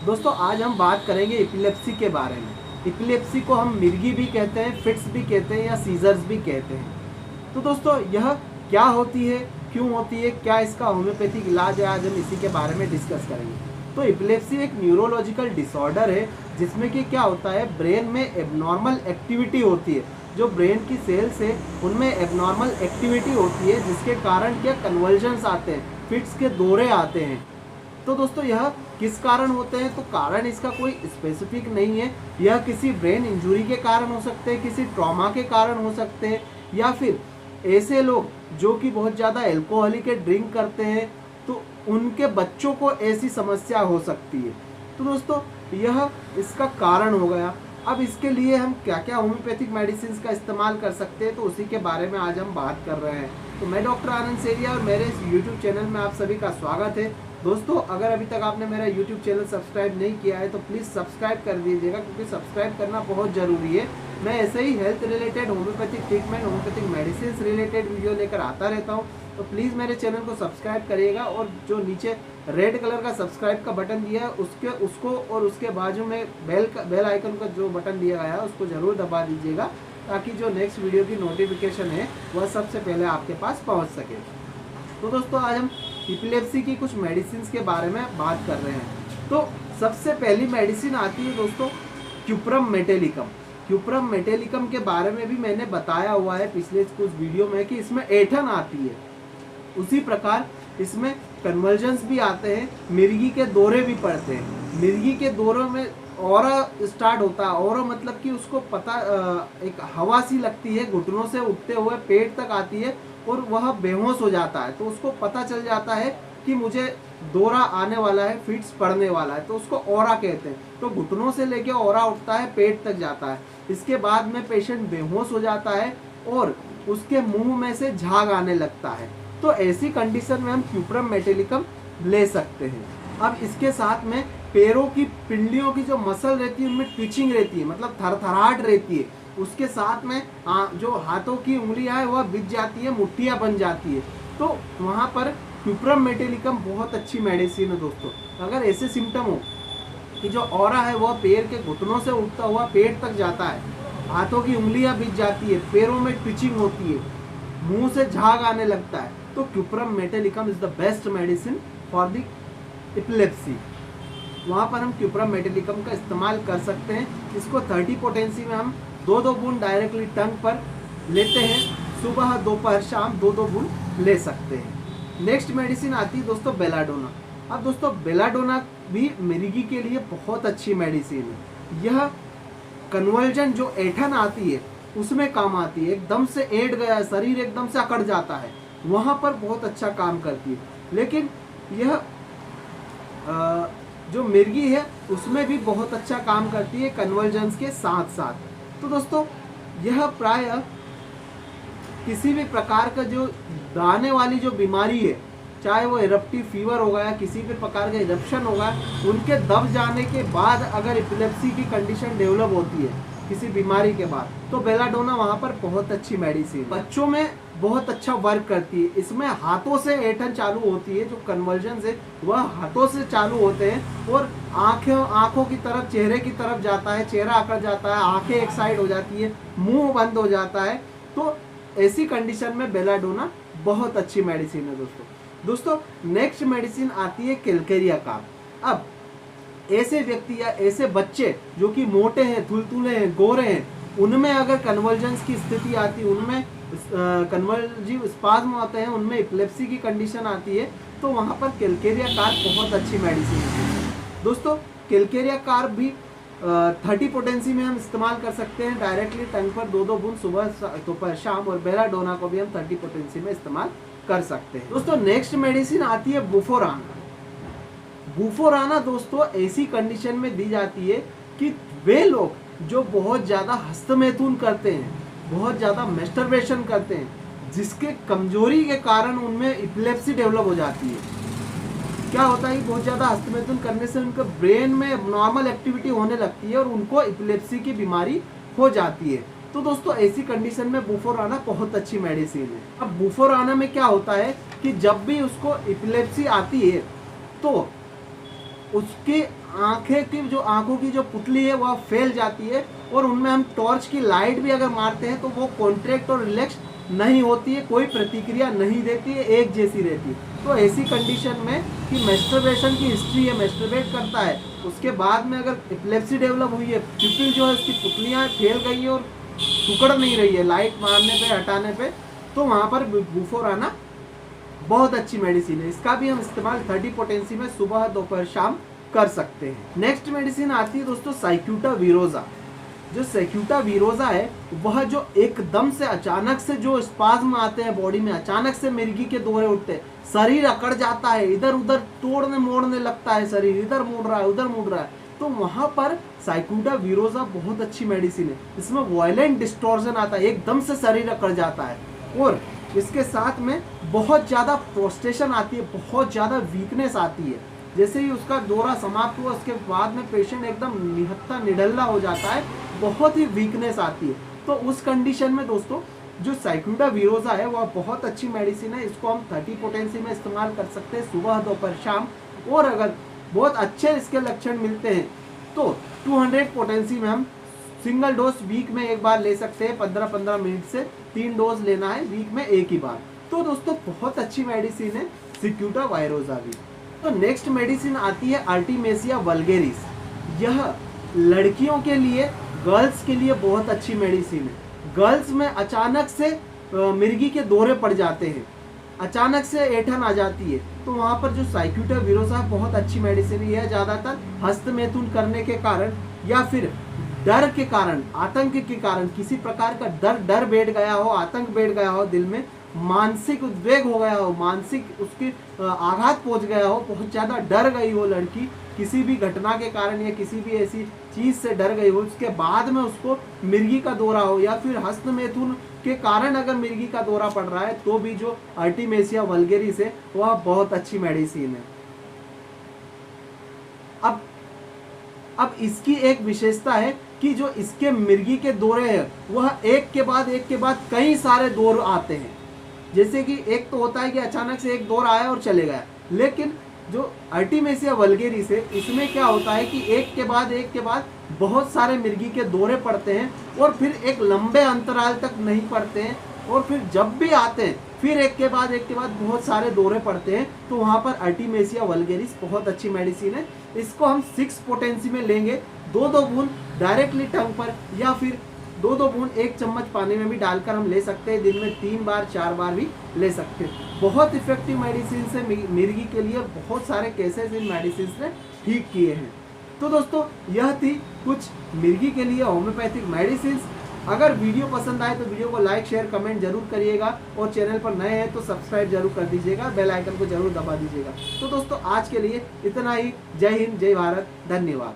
दोस्तों आज हम बात करेंगे एपिलेप्सी के बारे में। एपिलेप्सी को हम मिर्गी भी कहते हैं, फिट्स भी कहते हैं या सीजर्स भी कहते हैं। तो दोस्तों यह क्या होती है, क्यों होती है, क्या इसका होम्योपैथिक इलाज है, आज हम इसी के बारे में डिस्कस करेंगे। तो एपिलेप्सी एक न्यूरोलॉजिकल डिसऑर्डर है जिसमें कि क्या होता है, ब्रेन में एबनॉर्मल एक्टिविटी होती है। जो ब्रेन की सेल्स है उनमें एबनॉर्मल एक्टिविटी होती है जिसके कारण क्या कन्वर्जन्स आते हैं, फिट्स के दौरे आते हैं। तो दोस्तों यह किस कारण होते हैं, तो कारण इसका कोई स्पेसिफिक नहीं है। यह किसी ब्रेन इंजरी के कारण हो सकते हैं, किसी ट्रॉमा के कारण हो सकते हैं, या फिर ऐसे लोग जो कि बहुत ज़्यादा अल्कोहलिक ड्रिंक करते हैं तो उनके बच्चों को ऐसी समस्या हो सकती है। तो दोस्तों यह इसका कारण हो गया। अब इसके लिए हम क्या क्या होम्योपैथिक मेडिसिन का इस्तेमाल कर सकते हैं, तो उसी के बारे में आज हम बात कर रहे हैं। तो मैं डॉक्टर आनंद सेरिया और मेरे इस यूट्यूब चैनल में आप सभी का स्वागत है। दोस्तों अगर अभी तक आपने मेरा यूट्यूब चैनल सब्सक्राइब नहीं किया है तो प्लीज़ सब्सक्राइब कर दीजिएगा, क्योंकि सब्सक्राइब करना बहुत ज़रूरी है। मैं ऐसे ही health related, homeopathic treatment, homeopathic medicine related video लेकर आता रहता हूँ। तो प्लीज़ मेरे चैनल को सब्सक्राइब करिएगा और जो नीचे रेड कलर का सब्सक्राइब का बटन दिया है उसको और उसके बाजू में बेल आइकन का जो बटन दिया गया है उसको ज़रूर दबा दीजिएगा, ताकि जो नेक्स्ट वीडियो की नोटिफिकेशन है वह सबसे पहले आपके पास पहुंच सके। तो दोस्तों आज हम एपिलेप्सी की कुछ मेडिसिन के बारे में बात कर रहे हैं। तो सबसे पहली मेडिसिन आती है दोस्तों क्यूप्रम मेटेलिकम। क्यूप्रम मेटेलिकम के बारे में भी मैंने बताया हुआ है पिछले कुछ वीडियो में कि इसमें ऐठन आती है, उसी प्रकार इसमें कन्वर्जन्स भी आते हैं, मिर्गी के दौरे भी पड़ते हैं। मिर्गी के दौरों में ऑरा स्टार्ट होता है। ऑरा मतलब कि उसको पता एक हवा सी लगती है, घुटनों से उठते हुए पेट तक आती है और वह बेहोश हो जाता है। तो उसको पता चल जाता है कि मुझे दौरा आने वाला है, फिट्स पड़ने वाला है, तो उसको ऑरा कहते हैं। तो घुटनों से लेके ऑरा उठता है, पेट तक जाता है। इसके बाद में पेशेंट बेहोश हो जाता है और उसके मुंह में से झाग आने लगता है। तो ऐसी कंडीशन में हम क्यूप्रम मेटेलिकम ले सकते हैं। अब इसके साथ में पैरों की पिंडलियों की जो मसल रहती है उनमें ट्विचिंग रहती है, मतलब थरथराहट रहती है। उसके साथ में जो हाथों की उंगलियां है वह बिछ जाती है, मुट्ठियां बन जाती है। तो वहाँ पर क्यूप्रम मेटेलिकम बहुत अच्छी मेडिसिन है दोस्तों। अगर ऐसे सिम्टम हो कि जो ऑरा है वह पैर के घुटनों से उठता हुआ पेट तक जाता है, हाथों की उंगलियां बिछ जाती है, पैरों में ट्विचिंग होती है, मुंह से झाग आने लगता है, तो cuprum metallicum is the best medicine for the epilepsy. वहाँ पर हम क्यूप्रम मेटेलिकम का इस्तेमाल कर सकते हैं। इसको 30 पोटेंसी में हम 2-2 बूंद डायरेक्टली टंग पर लेते हैं। सुबह, दोपहर, शाम 2-2 बूंद ले सकते हैं। नेक्स्ट मेडिसिन आती है दोस्तों बेलाडोना। अब दोस्तों बेलाडोना भी मिर्गी के लिए बहुत अच्छी मेडिसिन है। यह कन्वर्जन जो ऐठन आती है उसमें काम आती है। एकदम से ऐठ गया, शरीर एकदम से अकड़ जाता है, वहाँ पर बहुत अच्छा काम करती है। लेकिन यह जो मिर्गी है उसमें भी बहुत अच्छा काम करती है कन्वर्जन्स के साथ साथ। तो दोस्तों यह प्राय किसी भी प्रकार का जो दाने वाली जो बीमारी है, चाहे वो इरप्टिव फीवर होगा या किसी भी प्रकार का इरप्शन होगा, उनके दब जाने के बाद अगर एपिलेप्सी की कंडीशन डेवलप होती है किसी बीमारी के बाद, तो बेलाडोना वहाँ पर बहुत अच्छी मेडिसिन, बच्चों में बहुत अच्छा वर्क करती है। इसमें हाथों से ऐठन चालू होती है, जो कन्वर्जन है वह हाथों से चालू होते हैं और आँखों की तरफ, चेहरे की तरफ जाता है, चेहरा अकड़ जाता है, आँखें एक साइड हो जाती है, मुंह बंद हो जाता है। तो ऐसी कंडीशन में बेलाडोना बहुत अच्छी मेडिसिन है दोस्तों नेक्स्ट मेडिसिन आती है कैलकेरिया कार्ब। अब ऐसे व्यक्ति या ऐसे बच्चे जो कि मोटे हैं, थुलथुले हैं, गोरे हैं, उनमें अगर कन्वर्जन्स की स्थिति आती है, उनमें कन्वर्जिव स्पाज्म आते हैं, उनमें एपिलेप्सी की कंडीशन आती है, तो वहाँ पर कैलकेरिया कार्ब बहुत अच्छी मेडिसिन है दोस्तों। कैलकेरिया कार्ब भी 30 पोटेंसी में हम इस्तेमाल कर सकते हैं, डायरेक्टली टंग पर 2-2 बूंद सुबह, दोपहर, शाम। और बेलाडोना को भी हम 30 पोटेंसी में इस्तेमाल कर सकते हैं दोस्तों। नेक्स्ट मेडिसिन आती है बुफोराना। बुफोराना दोस्तों ऐसी कंडीशन में दी जाती है कि वे लोग जो बहुत ज़्यादा हस्तमैथुन करते हैं, बहुत ज़्यादा मैस्टरबेशन करते हैं, जिसके कमजोरी के कारण उनमें एपिलेप्सी डेवलप हो जाती है। क्या होता है कि बहुत ज़्यादा हस्तमैथुन करने से उनके ब्रेन में नॉर्मल एक्टिविटी होने लगती है और उनको एपिलेप्सी की बीमारी हो जाती है। तो दोस्तों ऐसी कंडीशन में बुफोराना बहुत अच्छी मेडिसिन है। अब बुफोराना में क्या होता है कि जब भी उसको एपिलेप्सी आती है तो उसके आंखों की जो पुतली है वह फैल जाती है, और उनमें हम टॉर्च की लाइट भी अगर मारते हैं तो वो कॉन्ट्रैक्ट और रिलैक्स नहीं होती है, कोई प्रतिक्रिया नहीं देती है, एक जैसी रहती है। तो ऐसी कंडीशन में कि मैस्टरबेशन की हिस्ट्री है, मैस्टरबेट करता है, उसके बाद में अगर एपिलेप्सी डेवलप हुई है, प्यूपिल जो है उसकी पुतलियाँ फैल गई है और टुकड़ नहीं रही है लाइट मारने पे हटाने पे, तो वहाँ पर बुफोराना बहुत अच्छी मेडिसिन है। इसका भी हम इस्तेमाल 30 पोटेंसी में सुबह दोपहर शाम कर सकते हैं। नेक्स्ट मेडिसिन आती है दोस्तों साइक्यूटा वीरोजा। जो साइक्यूटा वीरोजा है वह जो एकदम से अचानक से जो स्पाज्म आते हैं बॉडी में, अचानक से मिर्गी के दौरे उठते हैं, शरीर अकड़ जाता है, इधर उधर तोड़ने मोड़ने लगता है, शरीर इधर मुड़ रहा है उधर मुड़ रहा है, तो वहां पर साइक्यूटा वीरोजा बहुत अच्छी मेडिसिन है। इसमें वायलेंट डिस्टॉर्शन आता है, एकदम से शरीर अकड़ जाता है, और इसके साथ में बहुत ज़्यादा प्रोस्टेशन आती है, बहुत ज़्यादा वीकनेस आती है। जैसे ही उसका दौरा समाप्त हुआ उसके बाद में पेशेंट एकदम निहत्था निडल्ला हो जाता है, बहुत ही वीकनेस आती है। तो उस कंडीशन में दोस्तों जो साइक्यूटा वीरोजा है वह बहुत अच्छी मेडिसिन है। इसको हम 30 पोटेंसी में इस्तेमाल कर सकते हैं सुबह दोपहर शाम, और अगर बहुत अच्छे इसके लक्षण मिलते हैं तो 200 पोटेंसी में हम सिंगल डोज वीक में एक बार ले सकते हैं। 15-15 मिनट से 3 डोज लेना है, वीक में एक ही बार। तो दोस्तों बहुत अच्छी मेडिसिन है साइक्यूटा वीरोजा भी। तो नेक्स्ट मेडिसिन आती है आर्टिमेसिया वल्गेरिस। यह लड़कियों के लिए, गर्ल्स के लिए बहुत अच्छी मेडिसिन है। गर्ल्स में अचानक से मिर्गी के दौरे पड़ जाते हैं, अचानक से ऐंठन आ जाती है, तो वहाँ पर जो साइक्यूटा वीरोजा बहुत अच्छी मेडिसिन है। यह ज़्यादातर हस्तमैथुन करने के कारण या फिर डर के कारण, आतंक के कारण, किसी प्रकार का डर बैठ गया हो, आतंक बैठ गया हो दिल में, मानसिक उद्वेग हो गया हो, मानसिक उसकी आघात पहुंच गया हो, बहुत ज़्यादा डर गई हो लड़की किसी भी घटना के कारण या किसी भी ऐसी चीज़ से डर गई हो, उसके बाद में उसको मिर्गी का दौरा हो या फिर हस्तमैथुन के कारण अगर मिर्गी का दौरा पड़ रहा है, तो भी जो आर्टिमेसिया वल्गेरिस है वह बहुत अच्छी मेडिसिन है। अब इसकी एक विशेषता है कि जो इसके मिर्गी के दौरे हैं वह एक के बाद कई सारे दौर आते हैं। जैसे कि एक तो होता है कि अचानक से एक दौर आया और चले गया, लेकिन जो आर्टिमेसिया वल्गेरिस है इसमें क्या होता है कि एक के बाद बहुत सारे मिर्गी के दौरे पड़ते हैं, और फिर एक लंबे अंतराल तक नहीं पड़ते हैं, और फिर जब भी आते हैं फिर एक के बाद बहुत सारे दौरे पड़ते हैं। तो वहाँ पर आर्टिमेसिया वल्गेरिस बहुत अच्छी मेडिसिन है। इसको हम 6 पोटेंसी में लेंगे, 2-2 बूंद डायरेक्टली टंग पर, या फिर 2-2 बूंद 1 चम्मच पानी में भी डालकर हम ले सकते हैं। दिन में 3 बार 4 बार भी ले सकते हैं। बहुत इफेक्टिव मेडिसिन से मिर्गी के लिए बहुत सारे केसेस इन मेडिसिन ने ठीक किए हैं। तो दोस्तों यह थी कुछ मिर्गी के लिए होम्योपैथिक मेडिसिन। अगर वीडियो पसंद आए तो वीडियो को लाइक शेयर कमेंट जरूर करिएगा, और चैनल पर नए हैं तो सब्सक्राइब जरूर कर दीजिएगा, बेल आइकन को जरूर दबा दीजिएगा। तो दोस्तों आज के लिए इतना ही। जय हिंद, जय भारत, धन्यवाद।